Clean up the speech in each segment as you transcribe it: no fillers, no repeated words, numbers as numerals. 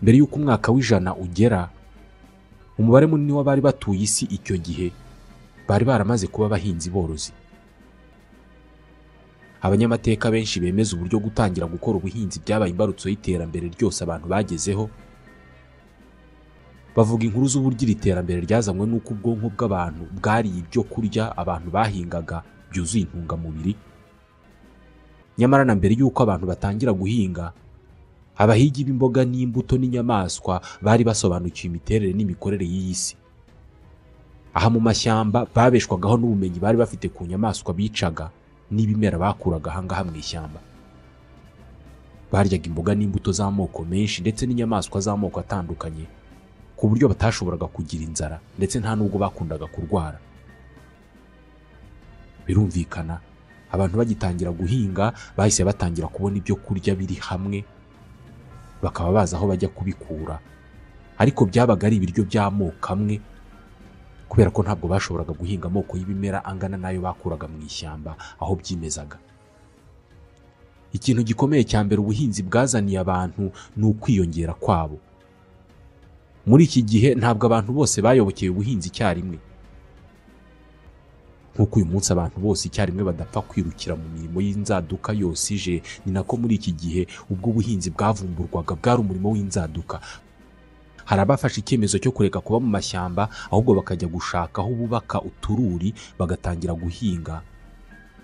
mbere y'uko umwaka w'ijana ugera, umubare munini w'abari batuye isi icyo gihe bari baramaze kuba abahinzi borozi. Abanyamateka benshi bemeza uburyo gutangira gukora ubuhinzi byabaye imbarutso y'iterambere ryose abantu bagezeho. Bavuga inkuru z'uburyo iri terambere ryazanywe n'uko ubwonko bw'abantu bwariye ibyo kurya abantu bahingaga byuzuye intungamubiri. Nyamara na mbere y'uko abantu batangira guhinga, abahigi b'imboga n'imbuto n'inyamaswa bari basobanukiwe imiterere n'imikorere y'iyi si. Aha mu mashyamba babeshwagaho n'ubumenyi bari bafite ku nyamaswa bicaga n'ibimera bakuraga ahangaha mu ishyamba. Baryaga imboga n'imbuto z'amoko menshi ndetse n'inyamaswa z'amoko atandukanye, ku buryo batashoboraga kugira inzara ndetse nta nubwo bakundaga kurwara. Birumvikana, abantu bagitangira guhinga bahise batangira kubona ibyo kurya biri hamwe, bakaba bazi aho bajya kubikura, ariko byabaga ari ibiryo by'amoko amwe, kubera ko ntabwo bashoboraga guhinga amoko y'ibimera angana n'ayo bakuraga mu ishyamba aho byimezaga. Ikintu gikomeye cya mbere ubuhinzi bwazaniye abantu ni ukwiyongera kwabo. Muri iki gihe ntabwo abantu bose bayobokeye ubuhinzi icyarimwe. Nk'uko uyu munsi abantu bose icyarimwe badapfa kwirukira mu mirimo y'inzaduka yose ije, ni nako muri iki gihe ubwo ubuhinzi bwavumburwaga bwari umurimo w'inzaduka. Hari abafashe icyemezo cyo kureka kuba mu mashyamba, ahubwo bakajya gushaka aho bubaka utururi bagatangira guhinga.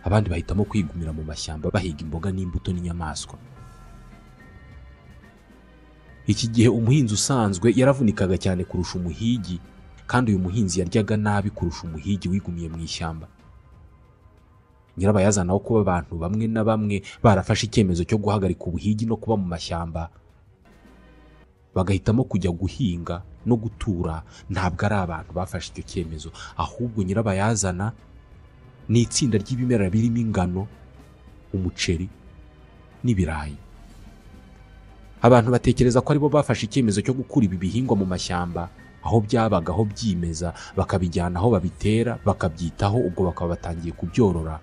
Abandi bahitamo kwigumira mu mashyamba bahiga imboga n'imbuto n'inyamaswa. Iki gihe umuhinzi usanzwe yaravunikaga cyane kurusha umuhigi, kandi uyu muhinzi yaryaga nabi kurusha umuhigi wigumiye mu ishyamba. Nyirabayazana wo kuba abantu bamwe na bamwe barafashe icyemezo cyo guhagarika ubuhigi no kuba mu mashyamba, bagahitamo kujya guhinga no gutura, ntabwo ari abantu bafashe icyo cyemezo, ahubwo nyirabayazana ni itsinda ry'ibimera birimo ingano, umuceri n'ibirayi. Abantu batekereza ko aribo bafashe icyemezo cyo gukura ibi bihingwa mu mashyamba aho byabagaho byimeza, bakabijyana aho babitera, bakabyitaho, ubwo bakaba batangiye kubyorora.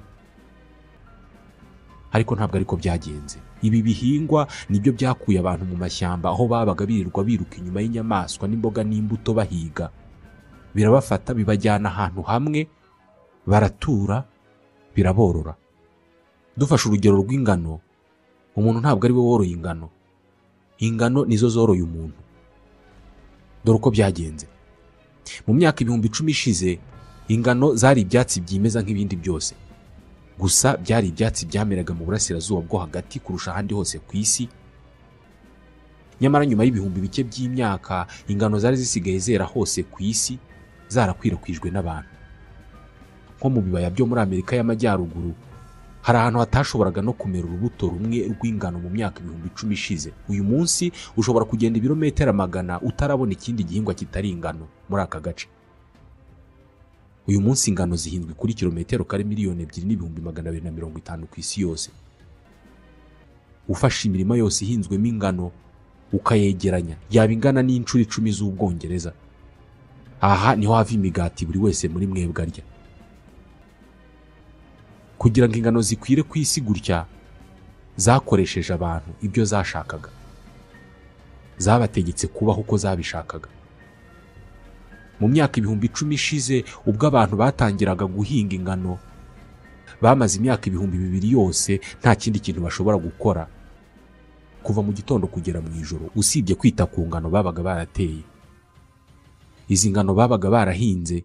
Ariko ntabwo ariko byagenze. Ibi bihingwa nibyo byakuye abantu mu mashyamba aho babaga birirwa biruka inyuma y'inyamaswa n'imboga n'imbuto bahiga. Birabafata bibajyana ahantu hamwe, baratura, biraborora. Dufashe urugero rw'ingano, umuntu ntabwo ari we woroye ingano. Ingano nizo zoroye umuntu. Dore uko byagenze. Mu myaka 10,000 ishize, ingano zari ibyatsi byimeza nk'ibindi byose. Gusa byari ibyatsi byameraga mu burasirazuba bwo hagati kurusha ahandi hose ku isi. Nyamara nyuma y'ibihumbi bike by'imyaka, ingano zari zisigaye zera hose ku isi, zarakwirakwijwe n'abantu. Nko mu bibaya byo muri Amerika y'Amajyaruguru, hari ahantu hatashoboraga no kumera urubuto rumwe rw'ingano mu myaka 10,000 ishize. Uyu munsi ushobora kugenda ibirometero 100 utarabona ikindi gihingwa kitari ingano muri aka gace. Uyu munsi ingano zihinzwe kuri kilometero kare 2,250,000 ku isi yose. Ufashe imirima yose ihinzwemo ingano ukayegeranya, yaba ingana n'inshuro 10 z'Ubwongereza. Aha niho hava imigati buri wese muri mwebwe arya. Kugira ngo ingano zikwire ku isi gutya, zakoresheje abantu ibyo zashakaga. Zabategetse kubaho uko zabishakaga. Mu myaka 10,000 ishize, ubwo abantu batangiraga guhinga ingano, bamaze imyaka 2,000 yose nta kindi kintu bashobora gukora kuva mu gitondo kugera mu ijoro usibye kwita ku ngano babaga barateye. Izi ngano babaga barahinze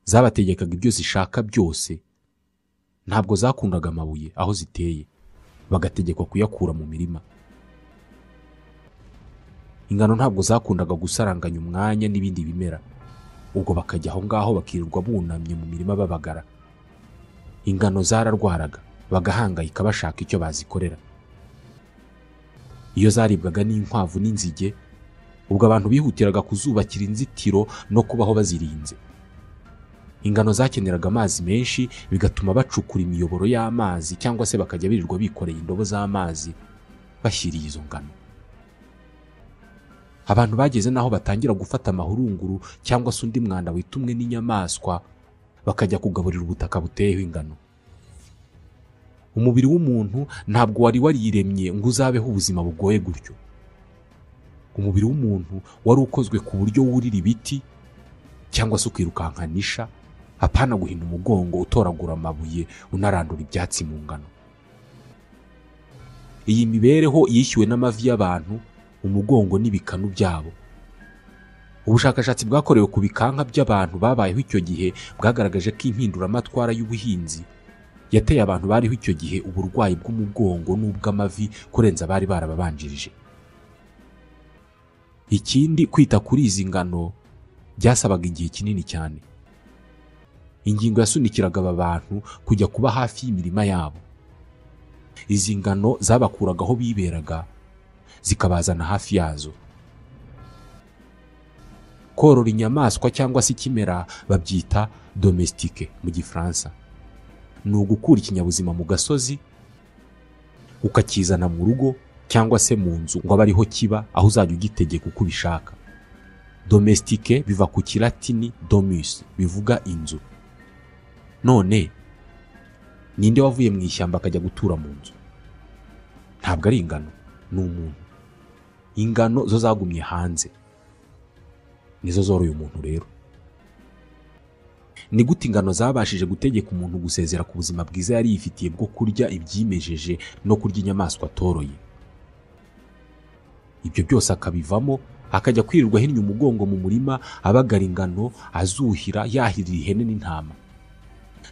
zabategekaga ibyo zishaka byose. Ntabwo zakundaga amabuye aho ziteye, bagategekwa kuyakura mu mirima. Ingano ntabwo zakundaga gusaranganya umwanya n'ibindi bimera, ubwo bakajya aho ngaho bakirirwa bunamye mu mirima babagara. Ingano zararwaraga, bagahangayika bashaka icyo bazikorera. Iyo zaribwaga n'inkwavu n'inzige, ubwo abantu bihutiraga kuzubakira inzitiro no kubaho bazirinze. Ingano zakeneraga amazi menshi, bigatuma bacukura imiyoboro y'amazi cyangwa se bakajya birirwa bikoreye indobo z'amazi bashyiriye izo ngano. Abantu bageze naho batangira gufata amahurunguru cyangwa se undi mwanda witumwe n'inyamaswa bakajya kugaburira ubutaka buteyeho ingano. Umubiri w'umuntu ntabwo wari wariremye ngo uzabeho ubuzima bugoye gutyo. umubiri w'umuntu wari ukozwe ku buryo wurira ibiti cyangwa se ukirukankanisha, apana guhina umugongo utoragura amabuye unarandura ibyatsi mu ngano. Iyi mibereho yishyuwe n'amavi y'abantu, umugongo n'ibikanu byabo. Ubushakashatsi bwakorewe ku bikanka by'abantu babayeho icyo gihe bwagaragaje ko impinduramatwara y'ubuhinzi yateye abantu bariho icyo gihe uburwayi bw'umugongo n'ubw'amavi kurenza abari barababanjirije. Ikindi, kwita kuri izi ngano byasabaga igihe kinini cyane. Ingingo yasunikiraga aba bantu kujya kuba hafi y'imirima yabo. Izi ngano zabakuraga aho biberaga zikabazana hafi yazo. Korora inyamaswa cyangwa se ikimera babyita domestique mu Gifaransa. Ni ugukura ikinyabuzima mu gasozi ukakizana mu rugo cyangwa se mu nzu ngo abe ariho kiba, aho uzajya ugitegeka uko ubishaka. Domestique biva ku kilatini domus, bivuga inzu. None ninde wavuye mu ishyamba akajya gutura mu nzu? Ntabwo ari ingano, ni umuntu. Ingano zo zagumye hanze, nizo zoroye umuntu rero. Ni gute ingano zabashije gutegeka umuntu gusezera ku buzima bwiza yari yifitiye bwo kurya ibyimejeje no kurya inyamaswa atoroye? Ibyo byose akabivamo, akajya kwirirwa ahinnye umugongo mu murima, abagara ingano, azuhira, yahirira ihene n'intama.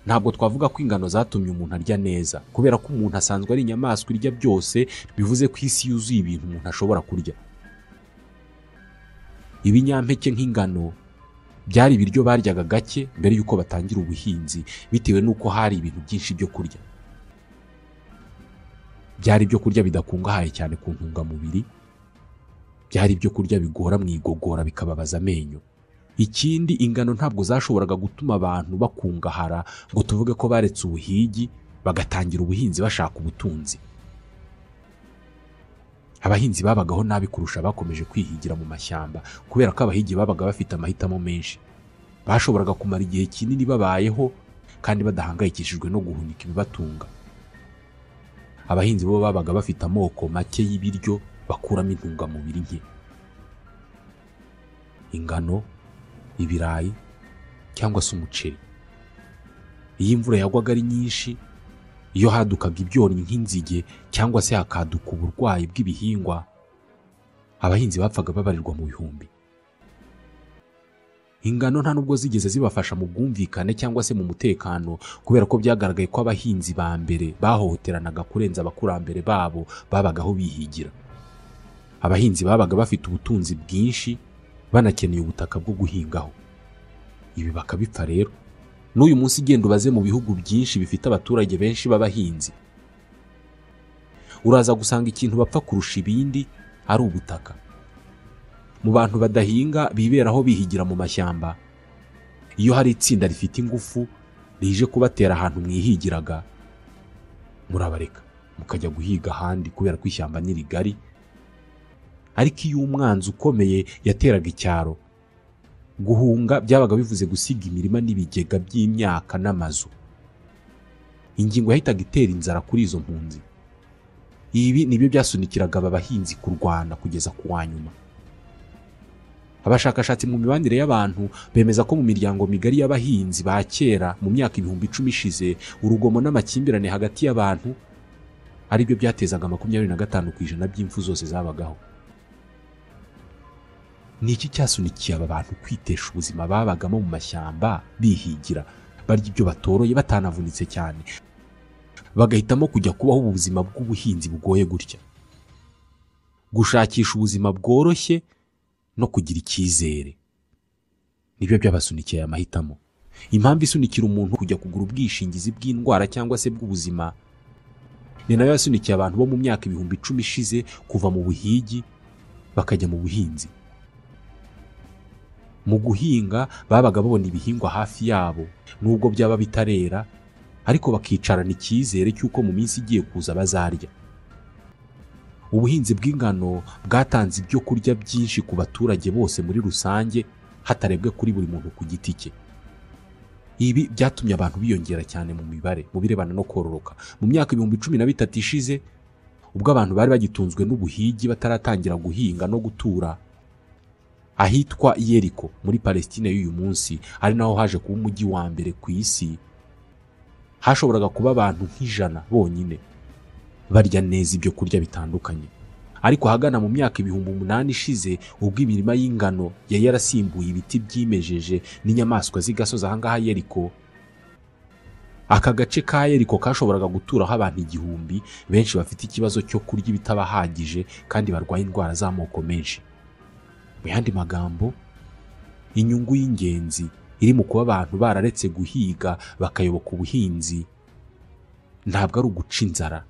Ntabwo twavuga ko ingano zatumye umuntu arya neza, kubera ko umuntu asanzwe ari inyamaswa irya byose, bivuze ko isi yuzuye ibintu umuntu ashobora kurya. Ibinyampeke nk'ingano byari ibiryo baryaga gake mbere y'uko batangira ubuhinzi, bitewe n'uko hari ibintu byinshi byo kurya. Byari ibyo kurya bidakungahaye cyane ku ntungamubiri, byari ibyo kurya bigora mu igogora bikababaza amenyo. Ikindi, ingano ntabwo zashoboraga gutuma abantu bakungahara ngo tuvuge ko baretse ubuhigi bagatangira ubuhinzi bashaka ubutunzi. Abahinzi babagaho nabi kurusha abakomeje kwihigira mu mashyamba, kubera ko abahigi babaga bafite amahitamo menshi. Bashoboraga kumara igihe kinini babayeho kandi badahangayikishijwe no guhunika ibibatunga. Abahinzi bo babaga bafite amoko make y'ibiryo bakuramo intungamubiri nke. Ingano, ibirayi cyangwa se umuceri. Iyo imvura yagwaga ari nyinshi, iyo hadukaga ibyonnyi nk'inzige cyangwa se hakaduka uburwayi bw'ibihingwa, abahinzi bapfaga babarirwa mu bihumbi. Ingano nta nubwo zigeze zibafasha mu bwumvikane cyangwa se mu mutekano, kubera ko byagaragaye ko abahinzi ba mbere bahohoteranaga kurenza abakurambere babo babagaho bihigira. Abahinzi babaga bafite ubutunzi bwinshi, banakeneye ubutaka bwo guhingaho. Ibi bakabipfa rero. N'uyu munsi igenda ubaze mu bihugu byinshi bifite abaturage benshi b'abahinzi, uraza gusanga ikintu bapfa kurusha ibindi ari ubutaka. Mu bantu badahinga biberaho bihigira mu mashyamba, iyo hari itsinda rifite ingufu rije kubatera ahantu mwihigiraga, murabareka mukajya guhiga ahandi kubera ko ishyamba ni rigari. Ariko iyo umwanzi ukomeye yateraga icyaro, guhunga byabaga bivuze gusiga imirima n'ibigega by'imyaka n'amazu. Ingingo yahitaga itera inzara kuri izo mpunzi. Ibi nibyo byasunikiraga aba bahinzi kurwana kugeza ku wa nyuma. Abashakashatsi mu mibanire y'abantu bemeza ko mu miryango migari y'abahinzi ba kera mu myaka 10,000 ishize, urugomo n'amakimbirane hagati y'abantu ari byo byatezaga 25% by'impfu zose zabagaho. Ni iki cyasunikiye aba bantu kwitesha ubuzima babagamo mu mashyamba bihigira, barya ibyo batoroye batanavunitse cyane, bagahitamo kujya kubaho ubuzima bw'ubuhinzi bugoye gutya? Gushakisha ubuzima bworoshye no kugira icyizere nibyo byabasunikiye aya mahitamo. Impamvu isunikira umuntu kujya kugura ubwishingizi bw'indwara cyangwa se bw'ubuzima ni nayo yasunikiye abantu bo mu myaka 10,000 ishize kuva mu buhigi bakajya mu buhinzi. Mu guhinga babaga babona ibihingwa hafi yabo nubwo byaba bitarera, ariko bakicarana icyizere cy'uko mu minsi igiye kuza bazarya. Ubuhinzi bw'ingano bwatanze ibyo kurya byinshi ku baturage bose muri rusange, hatarebwe kuri buri muntu ku giti cye. Ibi byatumye abantu biyongera cyane mu mibare mu birebana no kororoka. Mu myaka 13,000 ishize, ubwo abantu bari bagitunzwe n'ubuhigi bataratangira guhinga no gutura ahitwa Yeriko muri Palestine y'uyu munsi, ari naho haje kuba umujyi wa mbere ku isi. Hashoboraga kuba abantu nk'ijana bonyine barya neza ibyo kurya bitandukanye. Ariko hagana mu myaka 8,000 ishize, ubwo imirima y'ingano yari yarasimbuye ibiti byimejeje n'inyamaswa z'igasozi ahangaha Yeriko, aka gace ka Yeriko kashoboraga guturaho abantu 1,000 benshi bafite ikibazo cyo kurya ibitabahagije kandi barwaye indwara z'amoko menshi. Mu yandi magambo, inyungu y'ingenzi iri mu kuba abantu bararetse guhiga bakayoboka ubuhinzi ntabwo ari uguca inzara,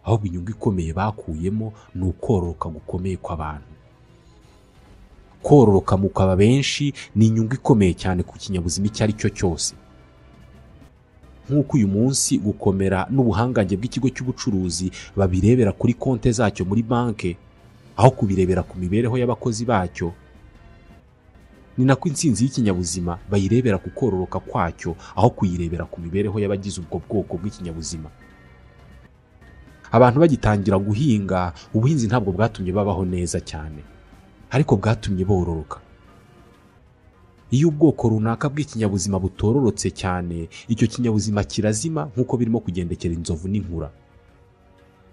ahubwo inyungu ikomeye bakuyemo ni ukororoka gukomeye kw'abantu. Kororoka mu kw'aba benshi ni inyungu ikomeye cyane ku kinyabuzima icyo ari cyo cyose. Nk'uko uyu munsi gukomera n'ubuhangange bw'ikigo cy'ubucuruzi babirebera kuri konte zacyo muri banki aho kubirebera ku mibereho y'abakozi bacyo, ni nako intsinzi y'ikinyabuzima bayirebera ku kororoka kwacyo aho kuyirebera ku mibereho y'abagize ubwo bwoko bw'ikinyabuzima. Abantu bagitangira guhinga, ubuhinzi ntabwo bwatumye babaho neza cyane, ariko bwatumye bororoka. Iyo ubwoko runaka bw'ikinyabuzima butororotse cyane, icyo kinyabuzima kirazima nk'uko birimo kugendekera inzovu n'inkura.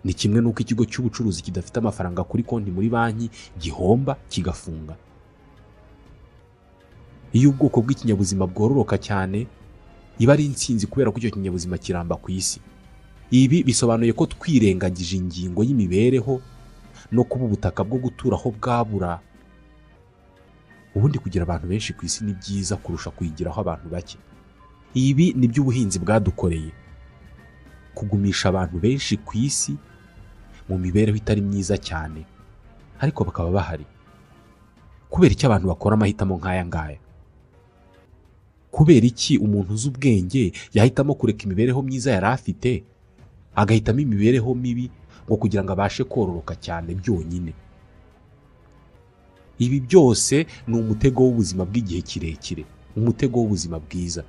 Ni kimwe n'uko ikigo cy'ubucuruzi kidafite amafaranga kuri konti muri banki gihomba kigafunga. Iyo ubwoko bw'ikinyabuzima bwororoka cyane, iba ari intsinzi kubera ko icyo kinyabuzima kiramba ku isi. Ibi bisobanuye ko twirengagije ingingo y'imibereho no kuba ubutaka bwo guturaho bwabura. Ubundi kugira abantu benshi ku isi ni byiza kurusha kuyigiraho abantu bake. Ibi ni byo ubuhinzi bwadukoreye, kugumisha abantu benshi ku isi mu mibereho itari myiza cyane, ariko bakaba bahari. Kubera iki abantu bakora amahitamo nk'aya ngaya? Kubera iki umuntu uzi ubwenge yahitamo kureka imibereho myiza yari afite agahitamo imibereho mibi ngo kugira ngo abashe kororoka cyane byonyine? Ibi byose ni umutego w'ubuzima bw'igihe kirekire, umutego w'ubuzima bwiza.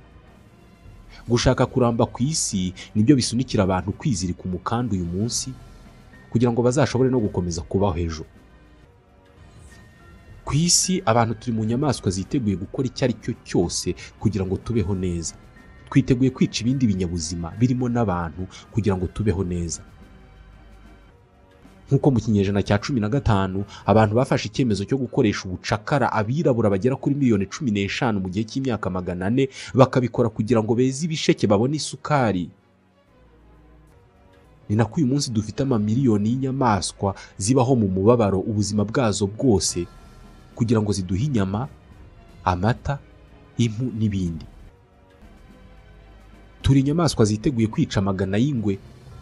Gushaka kuramba ku isi nibyo bisunikira abantu kwizirika umukanda uyu munsi kugira ngo bazashobore no gukomeza kubaho ejo. Ku isi abantu turi mu nyamaswa ziteguye gukora icyo ari cyo cyose kugira ngo tubeho neza. Twiteguye kwica ibindi binyabuzima birimo n'abantu kugira ngo tubeho neza. Nk'uko mu kinyejana cya 15 abantu bafashe icyemezo cyo gukoresha ubucakara abirabura bagera kuri miliyoni 15 mu gihe cy'imyaka 400, bakabikora kugira ngo beze ibisheke babone isukari. Ni nako uyu munsi dufite amamiliyoni y'inyamaswa zibaho mu mubabaro ubuzima bwazo bwose kugira ngo ziduhe inyama, amata, impu n'ibindi. Turi inyamaswa ziteguye kwica amagana y'ingwe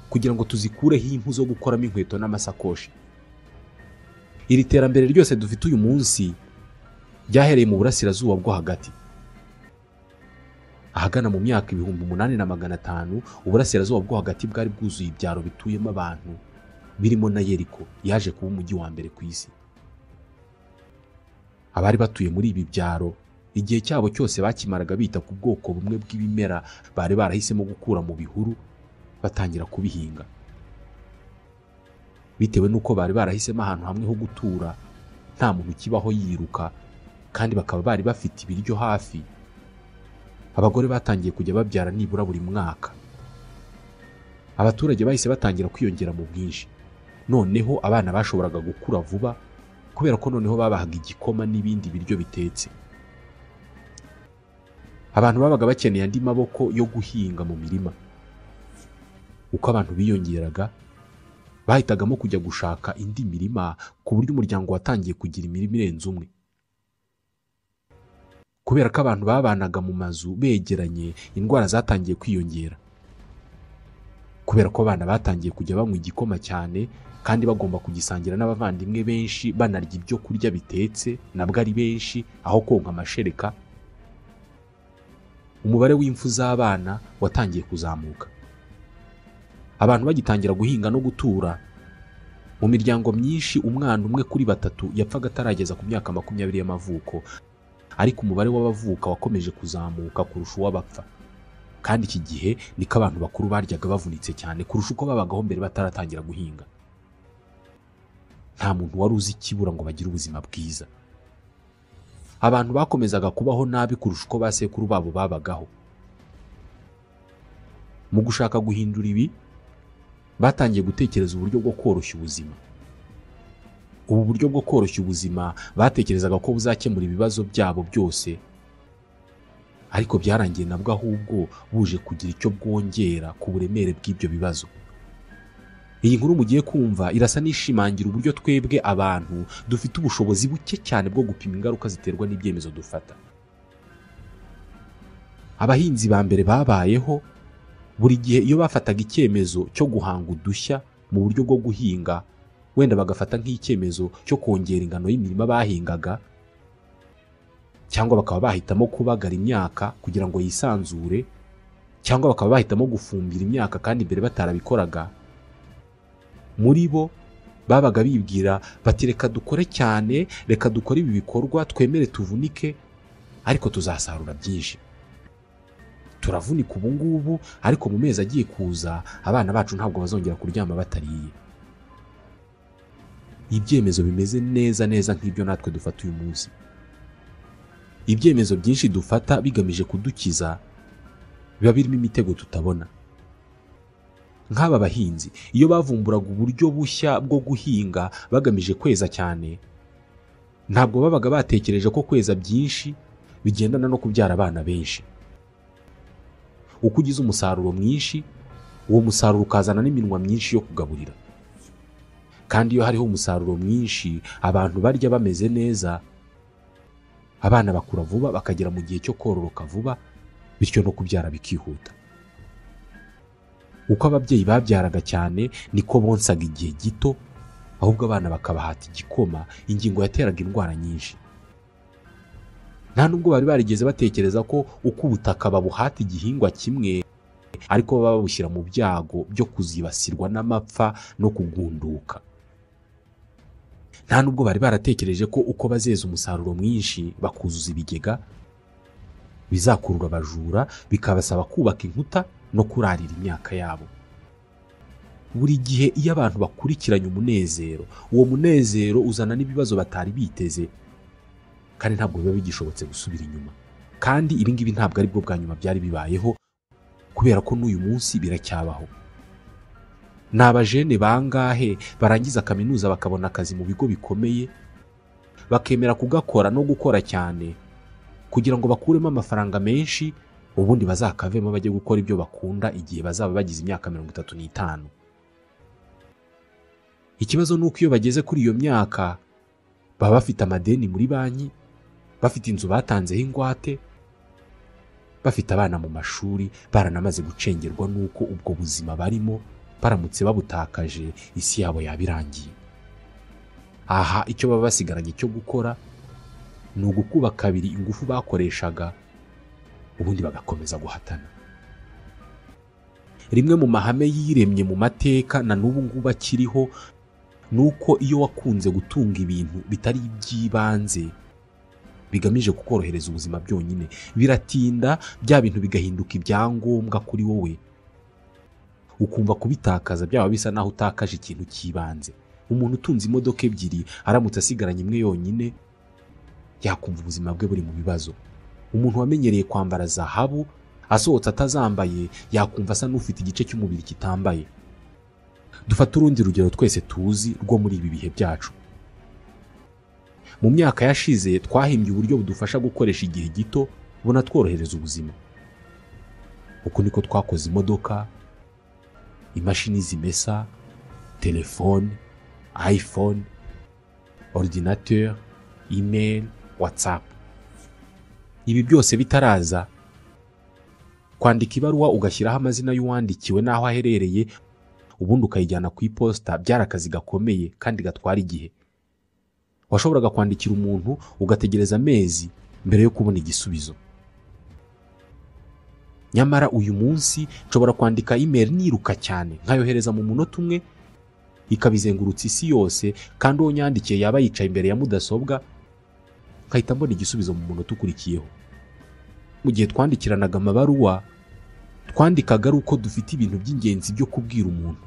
kugira ngo tuzikureho impu zo gukoramo inkweto n'amasakoshi. Iri terambere ryose dufite uyu munsi ryahereye mu burasirazuba bwo hagati. Ahagana mu myaka 8,500 uburasirazuba bwo hagati bwari bwuzuye ibyaro bituyemo abantu, birimo na Yeriko yaje kuba umujyi wa mbere ku isi. Abari batuye muri ibi byaro igihe cyabo cyose bakimaraga bita ku bwoko bumwe bw'ibimera bari barahisemo gukura mu bihuru batangira kubihinga. Bitewe nuko bari barahisemo ahantu hamwe ho gutura, nta muntu kibaho yiruka, kandi bakaba bari bafite ibiryo hafi, abagore batangiye kujya babyara nibura buri mwaka. Abaturage bahise batangira kwiyongera mu bwinshi. Noneho abana bashoboraga gukura vuba kubera ko noneho babahaga igikoma n'ibindi biryo bitetse. Abantu babaga bakeneye andi maboko yo guhinga mu mirima. Uko abantu biyongeraga, bahitagamo kujya gushaka indi mirima ku buryo umuryango watangiye kugira imirima irenze umwe. Kubera ko abantu babanaga mu mazu begeranye, indwara zatangiye kwiyongera. Kubera ko abana batangiye kujya banywa igikoma cyane kandi bagomba kugisangira n'abavandimwe benshi, banarya ibyo kurya bitetse nabwo ari benshi aho konka amashereka, umubare w'imfu z'abana watangiye kuzamuka. Abantu bagitangira guhinga no gutura, mu miryango myinshi umwana umwe kuri 3 yapfaga atarageza ku myaka 20 y'amavuko, ariko umubare w'abavuka wakomeje kuzamuka kurusha uw'abapfa. kandi iki gihe niko abantu bakuru baryaga bavunitse cyane kurusha uko babagaho mbere bataratangira guhinga. Nta muntu wari uzi ikibura ngo bagire ubuzima bwiza. Abantu bakomezaga kubaho nabi kurusha uko basekuru babo babagaho. Mu gushaka guhindura ibi, batangiye gutekereza uburyo bwo koroshya ubuzima. Ubu buryo bwo koroshya ubuzima batekerezaga ko buzakemura ibibazo byabo byose, ariko byarangiye nabwo ahubwo buje kugira icyo bwongera ku buremere bw'ibyo bibazo. Iyi nkuru mugiye kumva irasa n'ishimangira uburyo twebwe abantu dufite ubushobozi buke cyane bwo gupima ingaruka ziterwa n'ibyemezo dufata. Abahinzi ba mbere babayeho, buri gihe iyo bafataga icyemezo cyo guhanga udushya mu buryo bwo guhinga, wenda bagafata nk'icyemezo cyo kongera ingano y'imirima bahingaga, cyangwa bakaba bahitamo kubagara imyaka kugira ngo yisanzure, cyangwa bakaba bahitamo gufumbira imyaka kandi mbere batarabikoraga, muri bo babaga bibwira bati reka dukore cyane, reka dukore ibi bikorwa, twemere tuvunike, ariko tuzasarura byinshi. Turavunika ubu ngubu, ariko mu mezi agiye kuza abana bacu ntabwo bazongera kuryama batariye. Ibyemezo bimeze neza nk'ibyo natwe dufata uyu munsi. Ibyemezo byinshi dufata bigamije kudukiza biba birimo imitego tutabona. Nk'aba bahinzi, iyo bavumburaga uburyo bushya bwo guhinga bagamije kweza cyane, ntabwo babaga batekereje ko kweza byinshi bigendana no kubyara abana benshi. Uko ugize umusaruro mwinshi, uwo musaruro ukazana n'iminwa myinshi yo kugaburira. Kandi iyo hariho umusaruro mwinshi, abantu barya bameze neza, abana bakura vuba bakagera mu gihe cyo kororoka vuba, bityo no kubyara bikihuta. Uko ababyeyi babyaraga cyane niko bonsaga igihe gito, ahubwo abana bakabahata igikoma, ingingo yateraga indwara nyinshi. Nta nubwo bari barigeze batekereza ko uko ubutaka babuhata igihingwa kimwe, ariko baba babushyira mu byago byo kuzibasirwa n'amapfa no kugunduka. Nta nubwo bari baratekereje ko uko bazeza umusaruro mwinshi bakuzuza ibigega, bizakurura abajura bikabasaba kubaka inkuta no kurarira imyaka yabo. Buri gihe iyo abantu bakurikiranye umunezero, uwo munezero uzana n'ibibazo batari biteze, kandi ntabwo biba bigishobotse gusubira inyuma. Kandi ibi ngibi ntabwo ari bwo bwa nyuma byari bibayeho, kubera ko n'uyu munsi biracyabaho. Ni abajene bangahe barangiza kaminuza bakabona akazi mu bigo bikomeye, bakemera kugakora no gukora cyane kugira ngo bakuremo amafaranga menshi, ubundi bazakavemo bajye gukora ibyo bakunda igihe bazaba bagize imyaka 35. Ikibazo ni uko iyo bageze kuri iyo myaka baba bafite amadeni muri banki, bafite inzu batanzeho ingwate, bafite abana mu mashuri, baranamaze gucengerwa n'uko ubwo buzima barimo baramutse babutakaje isi yabo yabirangiye. Aha icyo baba basigaranye cyo gukora ni ugukuba kabiri ingufu bakoreshaga, ubundi bagakomeza guhatana. Rimwe mu mahame yiremye mu mateka na n'ubu ngubu akiriho, nuko iyo wakunze gutunga ibintu bitari iby'ibanze bigamije kukorohereza ubuzima byonyine, biratinda bya bintu bigahinduka ibyangombwa kuri wowe, ukumva kubitakaza byaba bisa naho utakaje ikintu cy'ibanze. Umuntu utunze imodoka ebyiri aramutse asigaranye imwe yonyine, yakumva ubuzima bwe buri mu bibazo. Umuntu wamenyereye kwambara zahabu asohotse atazambaye, yakumva asa n'ufite igice cy'umubiri kitambaye. Dufata urundi rugero twese tuzi rwo muri ibi bihe byacu. Mu myaka yashize twahimbye uburyo budufasha gukoresha igihe gito bunatworohereza ubuzima. Uko niko twakoze imodoka, imashini zimesa, telefone, iPhone, ordinateur, email, WhatsApp. Ibi byose bitaraza, kwandika ibaruwa ugashyiraho amazina y'uwandikiwe n'aho aherereye, ubundi ukayijyana ku iposita, byari akazi gakomeye kandi gatwara igihe. Washoboraga kwandikira umuntu ugategereza amezi mbere yo kubona igisubizo. Nyamara uyu munsi nshobora kwandika email niruka cyane, nkayohereza mu munota umwe, ikabizengurutsa isi yose, kandi uwo nyandikiye yaba yicaye imbere ya mudasobwa, nkahita mbona igisubizo mu munota ukurikiyeho. Mu gihe twandikiranaga amabaruwa, twandikaga ari uko dufite ibintu by'ingenzi byo kubwira umuntu,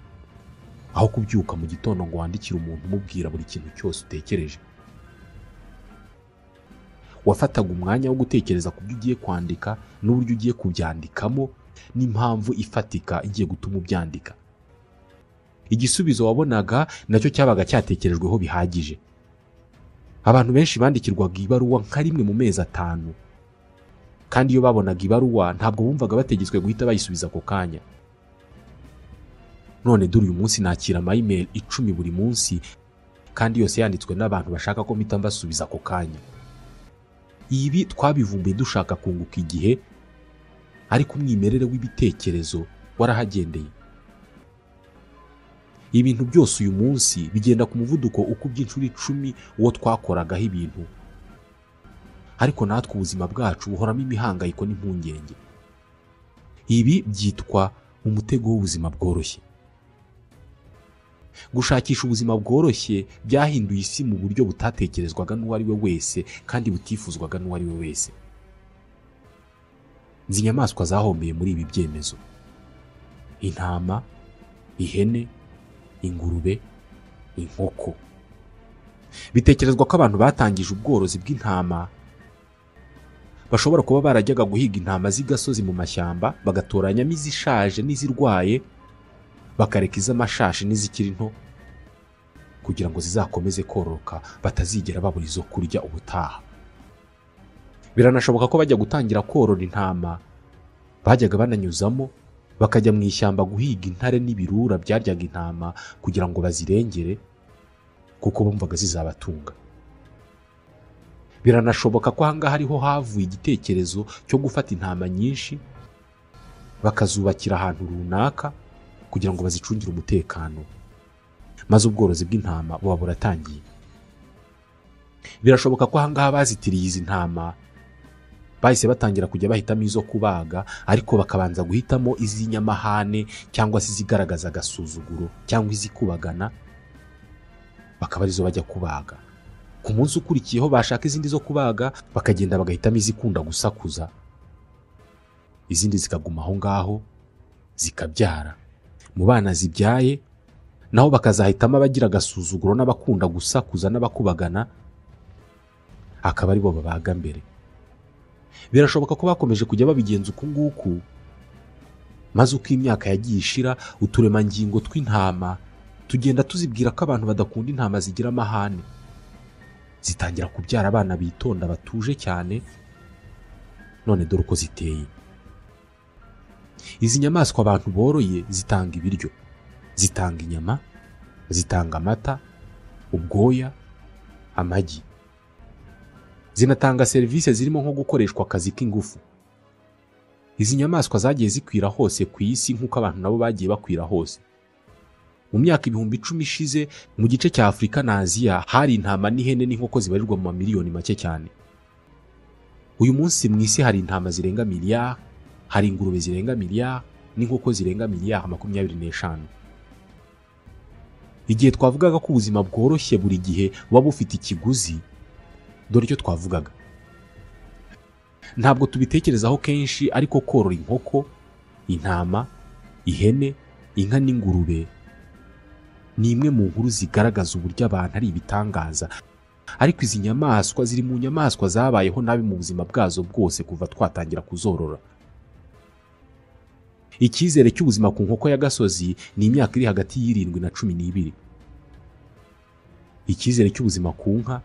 aho kubyuka mu gitondo ngo wandikire umuntu umubwira buri kintu cyose utekereje. Wafataga umwanya wo gutekereza ku byo ugiye kwandika n'uburyo ugiye kubyandikamo n'impamvu ifatika igiye gutuma ubyandika. Igisubizo wabonaga nacyo cyabaga cyatekerejweho bihagije. Abantu benshi bandikirwaga ibaruwa nka rimwe mu mezi 5, kandi iyo babonaga ibaruwa ntabwo bumvaga bategetswe guhita bayisubiza ako kanya. None dore uyu munsi nakira ama-email 10 buri munsi, kandi yose yanditswe n'abantu bashaka ko mpita mbasubiza ako kanya. Ibi twabivumbuye dushaka kunguka igihe, ariko umwimerere w'ibitekerezo warahagendeye. Ibintu byose uyu munsi bigenda ku muvuduko ukubye inshuro 10 uwo twakoragaho ibintu, ariko natwe ubuzima bwacu buhoramo imihangayiko n'impungenge. Ibi byitwa umutego w'ubuzima bworoshye. Gushakisha ubuzima bworoshye byahinduye isi mu buryo butatekerezwaga n'uwo ari we wese kandi butifuzwaga n'uwo ari we wese. Izi nyamaswa zahombeye muri ibi byemezo: intama, ihene, ingurube, inkoko. Bitekerezwa ko abantu batangije ubworozi bw'intama bashobora kuba barajyaga guhiga intama z'igasozi mu mashyamba, bagatoranyamo izishaje n'izirwaye, bakareka iz'amashashi n'izikiri nto kugira ngo zizakomeze kororoka batazigera babura izo kurya ubutaha. Biranashoboka ko bajya gutangira korora intama bajyaga bananyuzamo bakajya mu ishyamba guhiga intare n'ibirura byaryaga intama kugira ngo bazirengere, kuko bumvaga zizabatunga. Biranashoboka ko ahangaha ariho havuye igitekerezo cyo gufata intama nyinshi bakazubakira ahantu runaka kugira ngo bazicungire umutekano, maze ubworozi bw'intama buba buratangiye. Birashoboka ko ahangaha bazitiriye izi ntama bahise batangira kujya bahitamo izo kubaga, ariko bakabanza guhitamo iz'inyamahane cyangwa se izigaragaza agasuzuguro cyangwa izikubagana, bakaba arizo bajya kubaga. Ku munsi ukurikiyeho bashaka izindi zo kubaga, bakagenda bagahitamo izikunda gusakuza, izindi zikaguma aho ngaho zikabyara. Mu bana zibyaye naho bakazahitamo abagira agasuzuguro n'abakunda gusakuza n'abakubagana, akaba aribo babaga mbere. Birashoboka ko bakomeje kujya babigenza uku nguku, maze uko imyaka yagiye ishira, uturemangingo tw'intama tugenda tuzibwira ko abantu badakunda intama zigira amahane. Zitangira kubyara abana bitonda batuje cyane. None dore uko ziteye. Izi nyamaswa abantu boroye zitanga ibiryo, zitanga inyama, zitanga amata, ubwoya, amagi. Zinatanga serivisi zirimo nko gukoreshwa akazi k'ingufu. Izi nyamaswa zagiye zikwira hose ku isi nk'uko abantu nabo bagiye bakwira hose. Mu myaka 10,000 ishize, mu gice cya Afurika na Aziya hari intama n'ihene n'inkoko zibarirwa mu mamiliyoni make cyane. Uyu munsi mu isi hari intama zirenga miliyari, hari ingurube zirenga miliyari, n'inkoko zirenga miliyari 25. Igihe twavugaga ko ubuzima bworoshye buri gihe buba bufite ikiguzi, dore icyo twavugaga. Ntabwo tubitekerezaho kenshi, ariko korora inkoko, intama, ihene, inka n'ingurube ni imwe mu nkuru zigaragaza uburyo abantu ari ibitangaza. Ariko izi nyamaswa ziri mu nyamaswa zabayeho nabi mu buzima bwazo bwose kuva twatangira kuzorora. Icyizere cy'ubuzima ku nkoko y'agasozi ni imyaka iri hagati y'7 na 12. Icyizere cy'ubuzima ku nka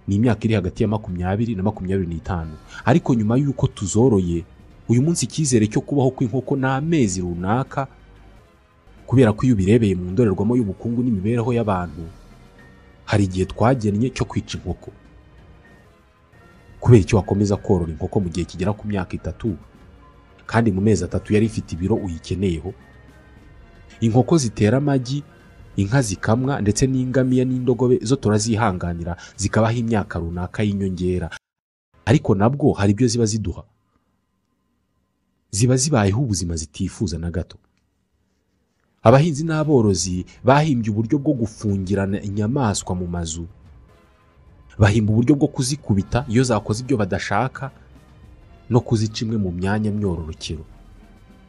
ni imyaka iri hagati ya 20 na 25. Ariko nyuma y'uko tuzoroye, uyu munsi icyizere cyo kubaho kw'inkoko ni amezi runaka, kubera ko iyo ubirebeye mu ndorerwamo y'ubukungu n'imibereho y'abantu, hari igihe twagennye cyo kwica inkoko. Kubera icyo wakomeza korora inkoko mu gihe kigera ku myaka 3, kandi mu mezi 3 yari ifite ibiro uyikeneyeho. Inkoko zitera amagi, inka zikamwa, ndetse n'ingamiya n'indogobe zo turazihanganira zikabaho imyaka runaka y'inyongera, ariko nabwo hari ibyo ziba ziduha. Ziba zibayeho ubuzima zitifuza na gato. Abahinzi n'aborozi bahimbye uburyo bwo gufungirana inyamaswa mu mazu. Bahimba uburyo bwo kuzikubita iyo zakoze ibyo badashaka, no kuzica imwe mu myanya myororokero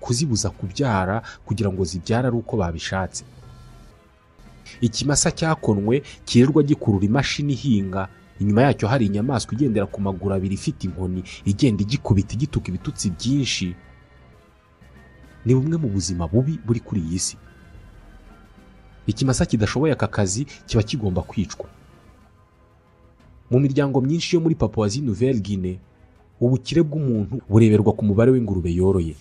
kuzibuza kubyara kugira ngo zibyare ari uko babishatse. Ikimasa cyakonwe kirirwa gikurura imashini ihinga, inyuma yacyo hari inyamaswa igendera ku maguru abiri ifite inkoni igenda igikubita igituka ibitutsi byinshi. Ni bumwe mu buzima bubi buri kuri iyi si. Ikimasa kidashoboye aka kazi kiba kigomba kwicwa. Mu miryango myinshi yo muri Papouasie Nouvelle Guinée, ubukire bw'umuntu bureberwa ku mubare w'ingurube yoroye.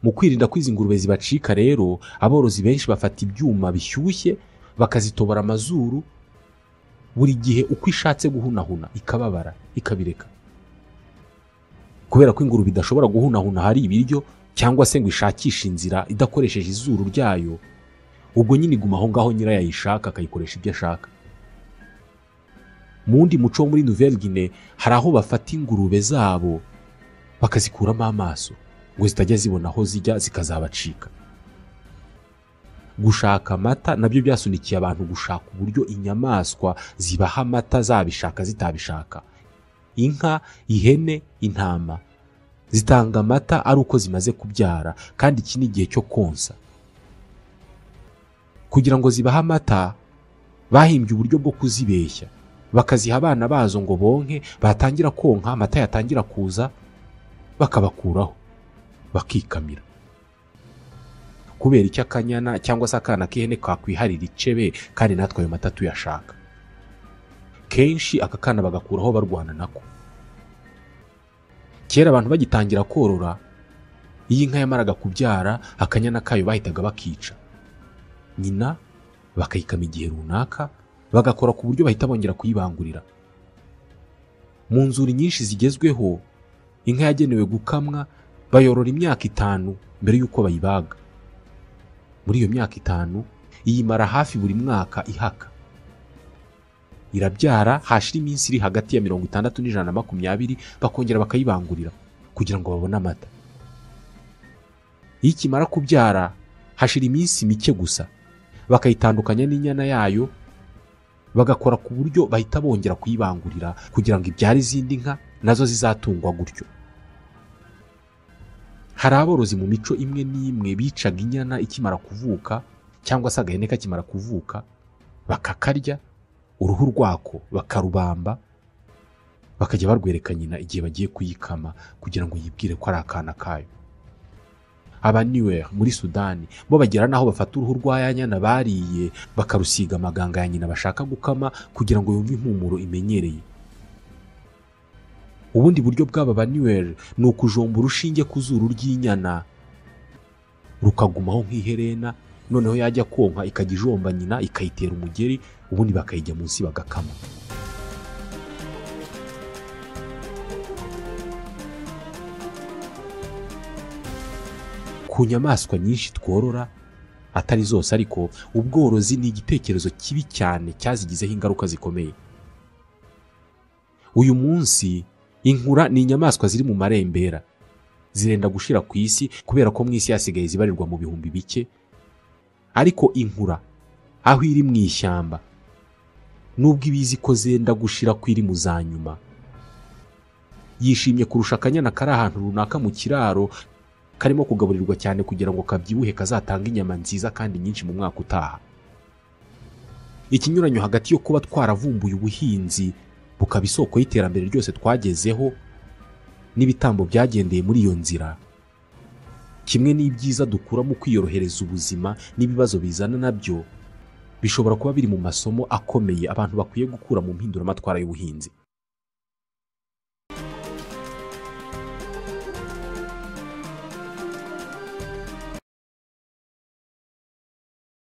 Mu kwirinda ko izi ngurube zibacika rero, aborozi benshi bafata ibyuma bishyushye bakazitobora amazuru, buri gihe uko ishatse guhunahuna ikababara ikabireka. Kubera ko ingurube idashobora guhunahuna hari ibiryo cyangwa se ngo ishakishe inzira idakoresheje izuru ryayo, ubwo nyine iguma aho ngaho nyirayo ayishaka akayikoresha ibyo ashaka. Mu wundi muco wo muri Nouvelle Guinée hari aho bafata ingurube zabo bakazikuramo amaso ngo zitajya zibona aho zijya zikazabacika. Gushaka amata nabyo byasunikiye abantu gushaka uburyo inyamaswa zibaha amata zabishaka zitabishaka. Inka, ihene, intama zitanga amata ari uko zimaze kubyara, kandi iki ni igihe cyo konsa. Kugira ngo zibahe amata bahimbye uburyo bwo kuzibeshya, bakaziha abana bazo ngo bonke, batangira konka amata yatangira kuza bakabakuraho bakikamira. Kubera icyo akanyana cyangwa se akana k'ihene kakwiharira icebe kandi natwe ayo mata tuyashaka, kenshi aka kana bagakuraho barwana nako. Kera abantu bagitangira korora, iyi nka yamaraga kubyara akanyana kayo bahitaga bakica nyina, bakayikama igihe runaka, bagakora ku buryo bahita bongera kuyibangurira. Mu nzuri nyinshi zigezweho, inka yagenewe gukamwa bayorora imyaka 5 mbere y'uko bayibaga. Muri iyo myaka 5 iyimara hafi buri mwaka ihaka. Irabyara, hashira iminsi iri hagati ya 60 n'120 bakongera bakayibangurira kugira ngo babone amata. Iyo ikimara kubyara hashira iminsi mike gusa bakayitandukanya n'inyana yayo, bagakora ku buryo bahita bongera kuyibangurira kugira ngo ibyare izindi nka nazo zizatungwa gutyo. Hari aborozi mu mico imwe n'imwe bicaga inyana ikimara kuvuka cyangwa se agahene kakimara kuvuka, bakakarya uruhu rwako bakarubamba, bakajya barwereka nyina igihe bagiye kuyikama kugira ngo yibwire ko ari akana kayo. Abaniwer muri Sudani bo bagera naho bafata uruhu rwa ya nyana bariye bakarusiga amaganga ya nyina bashaka gukama kugira ngo yumve impumuro imenyereye. Ubundi buryo bw'aba Baniwer ni ukujomba urushinge ku zuru ry'inyana rukagumaho nk'iherena, noneho yajya konka ikajya ijomba nyina ikayitera umugeri, ubundi bakayijya munsi bagakama. Ku nyamaswa nyinshi tworora, atari zose ariko, ubworozi ni igitekerezo kibi cyane cyazigizeho ingaruka zikomeye. Uyu munsi inkura ni inyamaswa ziri mu marembera, zirenda gushira ku isi kubera ko mu isi yasigaye zibarirwa mu bihumbi bike. Ariko inkura aho iri mu ishyamba, nubwo ibizi ko zenda gushira ku iri mu zanyuma, yishimye kurusha akanyana kari ahantu runaka mu kiraro karimo kugaburirwa cyane kugira ngo kabyibuhe kazatanga inyama nziza kandi nyinshi mu mwaka utaha. Ikinyuranyo hagati yo kuba twaravumbuye ubuhinzi bukaba isoko y'iterambere ryose twagezeho n'ibitambo byagendeye muri iyo nzira, kimwe n'ibyiza dukura mu kwiyorohereza ubuzima n'ibibazo bizana nabyo, bishobora kuba biri mu masomo akomeye abantu bakwiye gukura mu mpinduramatwara y'ubuhinzi.